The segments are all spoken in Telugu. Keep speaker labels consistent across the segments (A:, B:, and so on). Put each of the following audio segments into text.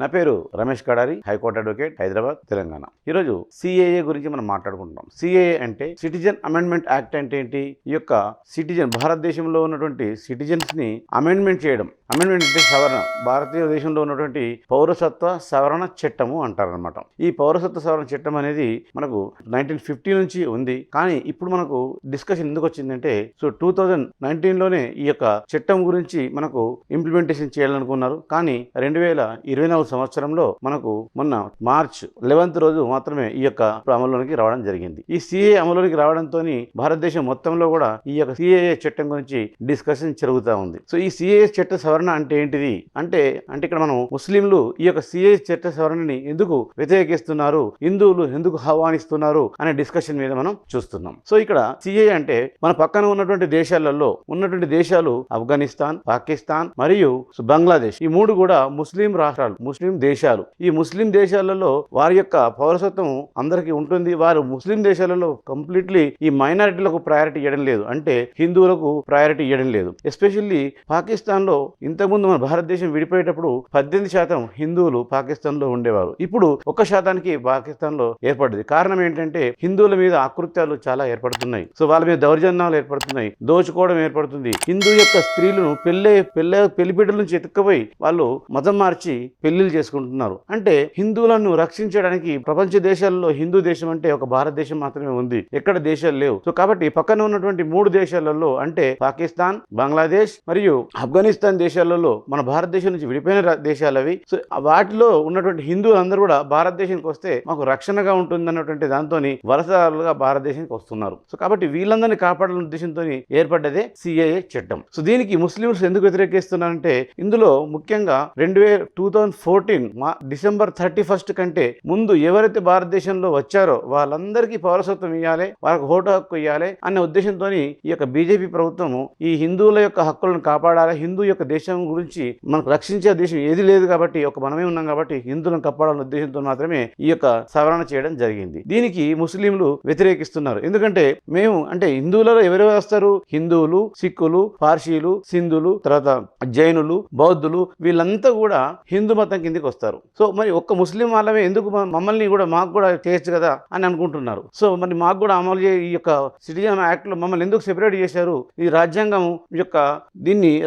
A: నా పేరు రమేష్ కడారి, హైకోర్టు అడ్వకేట్, హైదరాబాద్, తెలంగాణ. ఈరోజు సిఏఏ గురించి మనం మాట్లాడుకుంటాం. సిఏఏ అంటే సిటిజన్ అమెండ్మెంట్ యాక్ట్ అంటే ఏంటి? ఈ యొక్క సిటిజన్ భారతదేశంలో ఉన్నటువంటి సిటిజన్స్ ని అమెండ్మెంట్ చేయడం. అమెండ్మెంట్ అంటే సవరణ. భారతీయ దేశంలో ఉన్నటువంటి పౌరసత్వ సవరణ చట్టము అంటారనమాట. ఈ పౌరసత్వ సవరణ చట్టం అనేది మనకు 1950 నుంచి ఉంది. కానీ ఇప్పుడు మనకు డిస్కషన్ ఎందుకు వచ్చిందంటే 2019లోనే ఈ యొక్క చట్టం గురించి మనకు ఇంప్లిమెంటేషన్ చేయాలనుకున్నారు. కానీ 2024 సంవత్సరంలో మనకు మొన్న మార్చ్ 11th రోజు మాత్రమే ఈ యొక్క అమలులోకి రావడం జరిగింది. ఈ సిఏఏ అమలులోకి రావడంతో భారతదేశం మొత్తంలో కూడా ఈ యొక్క సిఏఏ చట్టం గురించి డిస్కషన్ జరుగుతూ ఉంది. సో ఈ సిఏఏ చట్ట సవరణ అంటే ఏంటిది అంటే ఇక్కడ మనం ముస్లింలు ఈ యొక్క సిఏఏ చట్ట సవరణని ఎందుకు వ్యతిరేకిస్తున్నారు, హిందువులు ఎందుకు ఆహ్వానిస్తున్నారు అనే డిస్కషన్ మీద మనం చూస్తున్నాం. సో ఇక్కడ సిఏఏ అంటే మన పక్కన ఉన్నటువంటి దేశాలు ఆఫ్ఘనిస్తాన్, పాకిస్తాన్ మరియు బంగ్లాదేశ్, ఈ మూడు కూడా ముస్లిం రాష్ట్రాలు, ముస్లిం దేశాలు. ఈ ముస్లిం దేశాలలో వారి యొక్క పౌరసత్వం అందరికీ ఉంటుంది. వారు ముస్లిం దేశాలలో కంప్లీట్లీ ఈ మైనారిటీలకు ప్రయారిటీ ఇవ్వడం లేదు, అంటే హిందువులకు ప్రయారిటీ ఇవ్వడం లేదు. ఎస్పెషల్లీ పాకిస్తాన్ లో ఇంతకుముందు మన భారతదేశం విడిపోయేటప్పుడు 18% హిందువులు పాకిస్తాన్ లో ఉండేవారు. ఇప్పుడు 1% పాకిస్తాన్ లో ఏర్పడింది. కారణం ఏంటంటే హిందువుల మీద ఆకృత్యాలు చాలా ఏర్పడుతున్నాయి. సో వాళ్ళ మీద దౌర్జన్యాలు ఏర్పడుతున్నాయి, దోచుకోవడం ఏర్పడుతుంది. హిందూ యొక్క స్త్రీలను పెళ్లిపీటల నుంచి ఎత్తుక్కుపోయి వాళ్ళు మతం మార్చి పెళ్లిళ్ళు చేసుకుంటున్నారు. అంటే హిందువులను రక్షించడానికి ప్రపంచ దేశాల్లో హిందూ దేశం అంటే ఒక భారతదేశం మాత్రమే ఉంది, ఎక్కడ దేశాలు లేవు. సో కాబట్టి పక్కన ఉన్నటువంటి 3 దేశాలలో అంటే పాకిస్తాన్, బంగ్లాదేశ్ మరియు ఆఫ్ఘనిస్తాన్ దేశాలలో మన భారతదేశం నుంచి విడిపోయిన దేశాలు అవి. సో వాటిలో ఉన్నటువంటి హిందువులు అందరూ కూడా భారతదేశానికి వస్తే మాకు రక్షణగా ఉంటుంది అన్నటువంటి దాంతో వలసలుగా భారతదేశానికి వస్తున్నారు. సో కాబట్టి వీళ్ళందరినీ కాపాడాలనే ఉద్దేశంతో ఏర్పడ్డదే సిఏఏ చట్టం. సో దీనికి ముస్లింస్ ఎందుకు వ్యతిరేకిస్తున్నారంటే ఇందులో ముఖ్యంగా 2014 డిసెంబర్ 31 కంటే ముందు ఎవరైతే భారతదేశంలో వచ్చారో వాళ్ళందరికీ పౌరసత్వం ఇవ్వాలి, వాళ్ళకు ఓటు హక్కు ఇవ్వాలి అనే ఉద్దేశంతో ఈ యొక్క బీజేపీ ప్రభుత్వము ఈ హిందువుల యొక్క హక్కులను కాపాడాలి, హిందూ యొక్క దేశం గురించి మనకు రక్షించే దేశం ఏది లేదు కాబట్టి మనమే ఉన్నాం కాబట్టి హిందువులను కాపాడాలనే ఉద్దేశంతో మాత్రమే ఈ యొక్క సవరణ చేయడం జరిగింది. దీనికి ముస్లింలు వ్యతిరేకిస్తున్నారు. ఎందుకంటే మేము అంటే హిందువులలో ఎవరెవరు వస్తారు? హిందువులు, సిక్కులు, పార్సీలు, సింధులు, తర్వాత జైనులు, బౌద్ధులు, వీళ్ళంతా కూడా హిందూ మతం కిందకి వస్తారు. సో మరి ఒక్క ముస్లిం వాళ్ళమే ఎందుకు మమ్మల్ని కూడా మాకు కూడా చేయొచ్చు కదా అని అనుకుంటున్నారు. సో మరి మాకు కూడా అమలు ఈ యొక్క సిటిజన్ యాక్ట్ లో మమ్మల్ని ఎందుకు సెపరేట్ చేశారు? ఈ రాజ్యాంగం యొక్క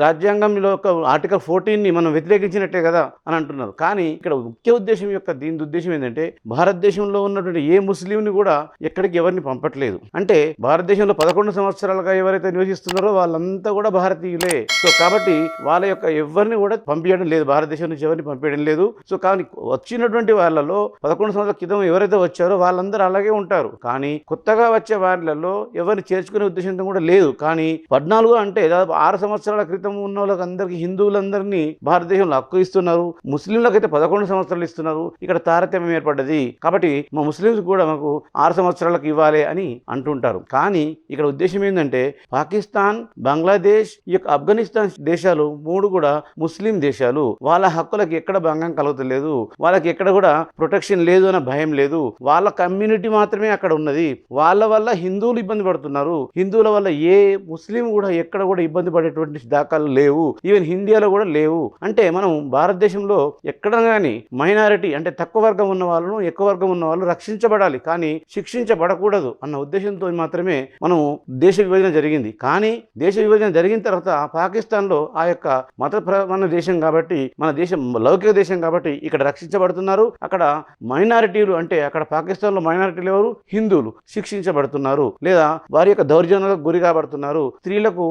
A: రాజ్యాంగంలో ఆర్టికల్ 14 మనం వ్యతిరేకించినట్టే కదా అని అంటున్నారు. కానీ ఇక్కడ ముఖ్య ఉద్దేశం దీని ఉద్దేశం ఏంటంటే భారతదేశంలో ఉన్నటువంటి ఏ ముస్లింని కూడా ఎక్కడికి ఎవరిని పంపట్లేదు. అంటే భారతదేశంలో 11 సంవత్సరాలుగా ఎవరైతే నివసిస్తున్నారో వాళ్ళంతా కూడా భారతీయులే. సో కాబట్టి వాళ్ళ యొక్క ఎవరిని కూడా పంపించడం లేదు, భారతదేశం నుంచి ఎవరిని పంపించడం లేదు. సో కానీ వచ్చినటువంటి వాళ్ళలో 11 సంవత్సరాల క్రితం ఎవరైతే వచ్చారో వాళ్ళందరూ అలాగే ఉంటారు. కానీ కొత్తగా వచ్చే వాళ్ళలో ఎవరిని చేర్చుకునే ఉద్దేశంతో కూడా లేదు. కానీ 14 అంటే దాదాపు 6 సంవత్సరాల క్రితం ఉన్న వాళ్ళకి అందరికీ హిందువులందరినీ భారతదేశంలో హక్కు ఇస్తున్నారు, ముస్లింలకైతే 11 సంవత్సరాలు ఇస్తున్నారు. ఇక్కడ తారతమ్యం ఏర్పడ్డది కాబట్టి మా ముస్లింస్ కూడా మాకు 6 సంవత్సరాలకు ఇవ్వాలి అని అంటుంటారు. కానీ ఇక్కడ ఉద్దేశం ఏంటంటే పాకిస్తాన్, బంగ్లాదేశ్, ఈ యొక్క ఆఫ్ఘనిస్తాన్ దేశాలు 3 కూడా ముస్లిం దేశాలు. వాళ్ళ హక్కులకు ఎక్కడ భంగం కలుగుతలేదు, వాళ్ళకి ఎక్కడ కూడా ప్రొటెక్షన్ లేదు అన్న భయం లేదు. వాళ్ళ కమ్యూనిటీ మాత్రమే అక్కడ ఉన్నది. వాళ్ళ వల్ల హిందువులు ఇబ్బంది పడుతున్నారు. హిందువుల వల్ల ఏ ముస్లిం కూడా ఎక్కడ కూడా ఇబ్బంది పడేటువంటి దాఖలు లేవు, ఈవెన్ ఇండియాలో కూడా లేవు. అంటే మనం భారతదేశంలో ఎక్కడ కానీ మైనారిటీ అంటే తక్కువ వర్గం ఉన్న వాళ్ళను, ఎక్కువ వర్గం ఉన్న వాళ్ళు రక్షించబడాలి కానీ శిక్షించబడకూడదు అన్న ఉద్దేశంతో మాత్రమే మనం దేశ విభజన జరిగింది. కానీ దేశ విభజన జరిగిన తర్వాత పాకిస్తాన్లో ఆ యొక్క మతప్రధాన దేశం కాబట్టి, మన దేశం లౌకిక దేశం కాబట్టి ఇక్కడ రక్షించబడుతున్నారు. అక్కడ మైనారిటీలు అంటే అక్కడ పాకిస్తాన్లో మైనారిటీలు ఎవరు? హిందువులు శిక్షించబడుతున్నారు లేదా వారి యొక్క దౌర్జన్యాలకు గురి కాబడుతున్నారు. స్త్రీలకు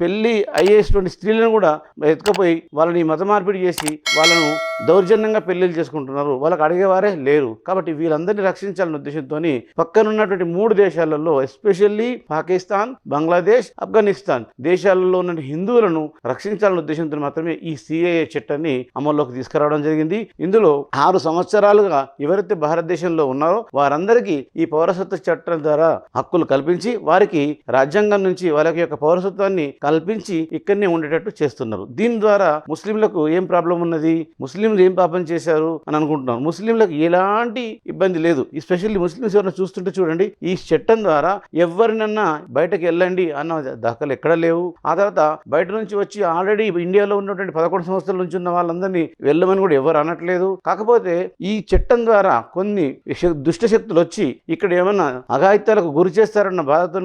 A: పెళ్లి అయ్యేటువంటి స్త్రీలను కూడా ఎత్తుకపోయి వాళ్ళని మత మార్పిడి చేసి వాళ్ళను దౌర్జన్యంగా పెళ్లిళ్ళు చేసుకుంటున్నారు. వాళ్ళకి అడిగేవారే లేరు. కాబట్టి వీళ్ళందరినీ రక్షించాలనే ఉద్దేశంతో పక్కనున్నటువంటి 3 దేశాలలో ఎస్పెషల్లీ పాకిస్తాన్, బంగ్లాదేశ్, ఆఫ్ఘనిస్తాన్ దేశాలలో ఉన్న హిందువులను రక్షించాలనే ఉద్దేశంతో మాత్రమే ఈ సిఏఏ చట్టాన్ని అమల్లోకి తీసుకురావడం జరిగింది. ఇందులో 6 సంవత్సరాలుగా ఎవరైతే భారతదేశంలో ఉన్నారో వారందరికీ ఈ పౌరసత్వ చట్టం ద్వారా హక్కులు కల్పించి వారికి రాజ్యాంగం నుంచి వాళ్ళకి యొక్క పౌరసత్వాన్ని కల్పించి ఇక్కడనే ఉండేటట్టు చేస్తున్నారు. దీని ద్వారా ముస్లింలకు ఏం ప్రాబ్లం ఉన్నది, ముస్లింలు ఏం పాపం చేశారు అని అనుకుంటున్నాం. ముస్లింలకు ఎలాంటి ఇబ్బంది లేదు. ఎస్పెషల్లీ ముస్లింస్ ఎవరైనా చూస్తుంటే చూడండి, ఈ చట్టం ద్వారా ఎవరినన్నా బయటకు వెళ్ళండి అన్న దాఖలు ఎక్కడ లేవు. ఆ తర్వాత బయట నుంచి వచ్చి ఆల్రెడీ ఇండియాలో ఉన్నటువంటి 11 సంవత్సరాల నుంచి ఉన్న వాళ్ళందరినీ వెళ్ళమని కూడా ఎవరు అనట్లేదు. కాకపోతే ఈ చట్టం ద్వారా కొన్ని దుష్ట శక్తులు వచ్చి ఇక్కడ ఏమన్నా అఘాయిత్యాలకు గురి చేస్తారన్న బాధతో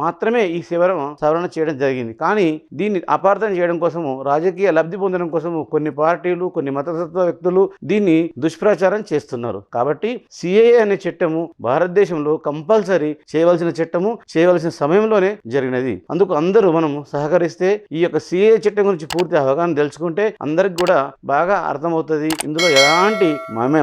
A: మాత్రమే ఈ సవరణ చేయడం జరిగింది. కానీ దీన్ని అపార్థం చేయడం కోసము, రాజకీయ లబ్ధి పొందడం కోసము కొన్ని పార్టీలు, కొన్ని మతతత్వ వ్యక్తులు దీన్ని దుష్ప్రచారం చేస్తున్నారు. కాబట్టి సిఏఏ అనే చట్టము భారతదేశంలో కంపల్సరీ చేయవలసిన చట్టము, చేయవలసిన సమయంలోనే జరిగినది. అందుకు అందరూ మనం సహకరిస్తే ఈ యొక్క సిఏఏ చట్టం గురించి పూర్తి అవగాహన తెలుసుకుంటే అందరికి కూడా బాగా అర్థమవుతుంది. ఇందులో ఎలాంటి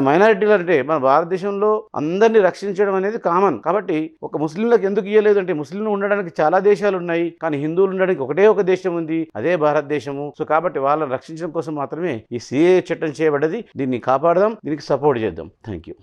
A: మైనారిటీలు అంటే మన భారతదేశంలో అందరినీ రక్షించడం అనేది కామన్. కాబట్టి ఒక ముస్లింలకు ఎందుకు ఇయ్యలేదు అంటే ముస్లింలు ఉండడానికి చాలా దేశాలు ఉన్నాయి, కానీ హిందువులు ఉండడానికి ఒకటే ఒక దేశం ఉంది, అదే భారతదేశము. సో కాబట్టి వాళ్ళని రక్షించడం కోసం మాత్రమే ఈ సిఏఏ చట్టం చేయబడ్డది. దీన్ని కాపాడదాం, దీనికి సపోర్ట్ చేద్దాం. Thank you.